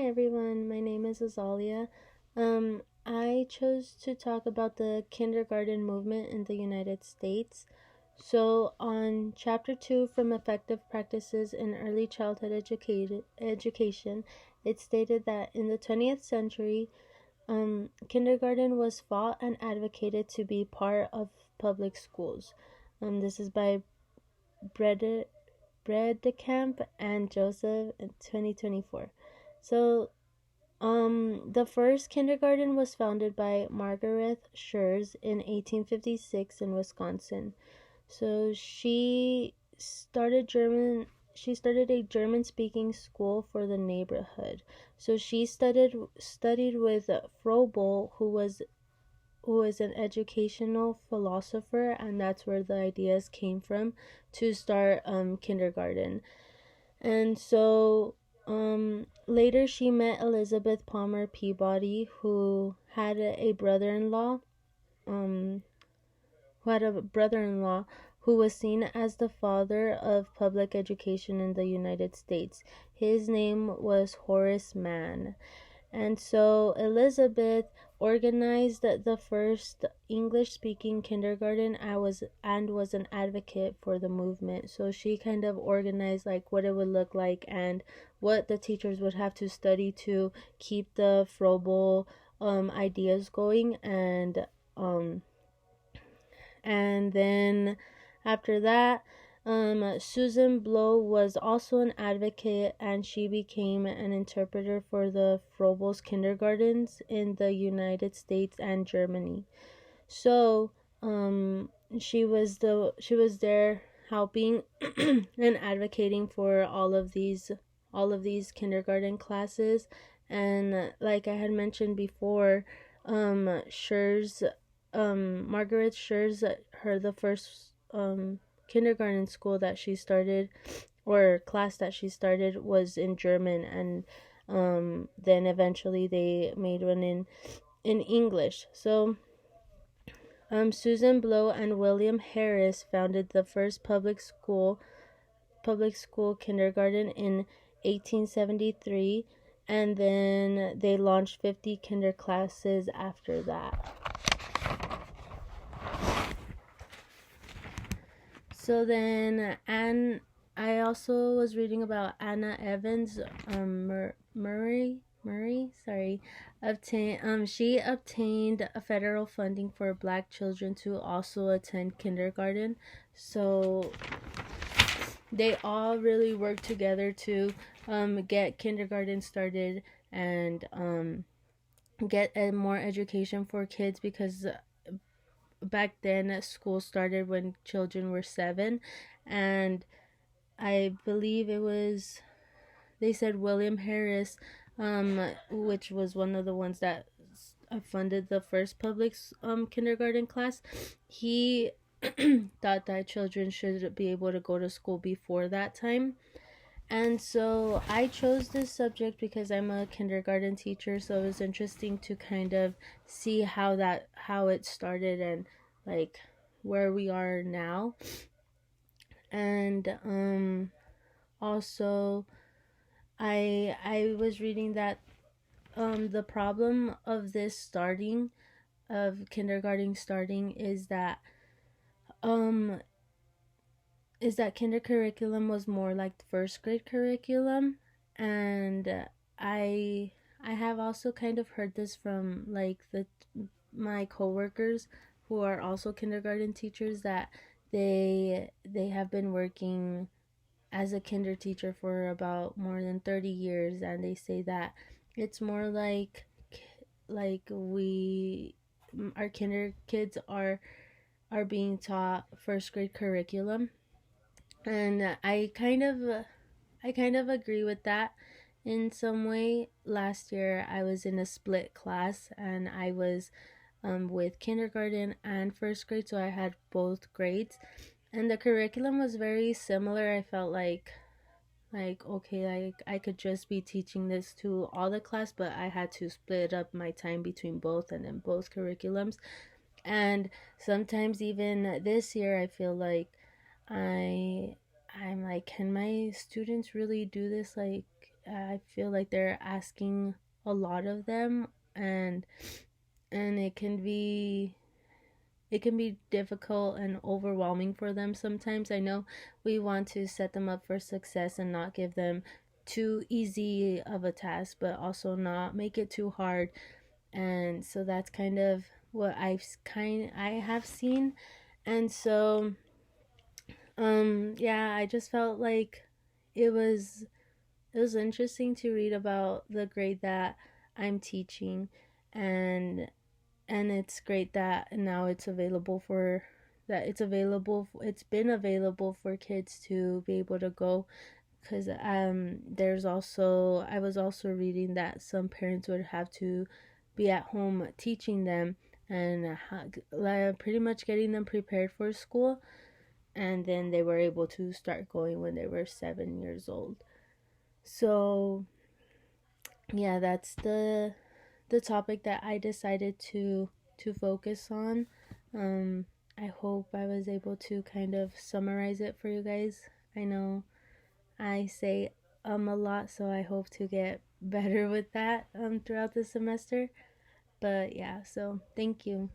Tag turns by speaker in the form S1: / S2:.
S1: Hi everyone, my name is Azalia. I chose to talk about the kindergarten movement in the United States. So, on Chapter 2 from Effective Practices in Early Childhood Education, it stated that in the 20th century, kindergarten was fought and advocated to be part of public schools. This is by Brede Bredekamp and Joseph in 2024. So, the first kindergarten was founded by Margaret Schurz in 1856 in Wisconsin. So she started a German speaking school for the neighborhood. So she studied with Froebel, who was an educational philosopher, and that's where the ideas came from to start kindergarten. And so later she met Elizabeth Palmer Peabody, um, who had a brother-in-law who was seen as the father of public education in the United States. His name was Horace Mann. And so Elizabeth organized the first English-speaking kindergarten and was an advocate for the movement. So she kind of organized like what it would look like and what the teachers would have to study to keep the Froebel ideas going. And then after that, Susan Blow was also an advocate, and she became an interpreter for the Froebel's kindergartens in the United States and Germany. So, she was there helping and advocating for all of these kindergarten classes, and like I had mentioned before, Schurz Margaret Schurz, the first kindergarten school that she started, or class that she started, was in German, and then eventually they made one in English. So Susan Blow and William Harris founded the first public school kindergarten in 1873, and then they launched 50 kinder classes after that. So then, I also was reading about Anna Evans Murray. Sorry, she obtained a federal funding for Black children to also attend kindergarten. So they all really worked together to get kindergarten started and get more education for kids, because back then school started when children were 7, and I believe they said William Harris, which was one of the ones that funded the first public kindergarten class. He thought that children should be able to go to school before that time. And so I chose this subject because I'm a kindergarten teacher, so it was interesting to kind of see how it started and like where we are now. And also I was reading that the problem of kindergarten starting is that kinder curriculum was more like the first grade curriculum. And I have also kind of heard this from like my coworkers who are also kindergarten teachers, that they have been working as a kinder teacher for about more than 30 years, and they say that it's more like our kinder kids are being taught first grade curriculum. And I kind of agree with that in some way. Last year I was in a split class, and I was with kindergarten and first grade, so I had both grades, and the curriculum was very similar. I felt like okay, I could just be teaching this to all the class, but I had to split up my time between both and then both curriculums. And sometimes even this year I feel like I'm like, can my students really do this? Like, I feel like they're asking a lot of them, and it can be difficult and overwhelming for them sometimes. I know we want to set them up for success and not give them too easy of a task, but also not make it too hard. And so that's kind of what I have seen. And so yeah, I just felt like it was interesting to read about the grade that I'm teaching, and it's great that now it's been available for kids to be able to go, because there's also I was also reading that some parents would have to be at home teaching them, and like, pretty much getting them prepared for school, and then they were able to start going when they were 7 years old. So yeah, that's the topic that I decided to focus on. Um, I hope I was able to kind of summarize it for you guys. I know I say a lot, so I hope to get better with that throughout the semester. But yeah, so thank you.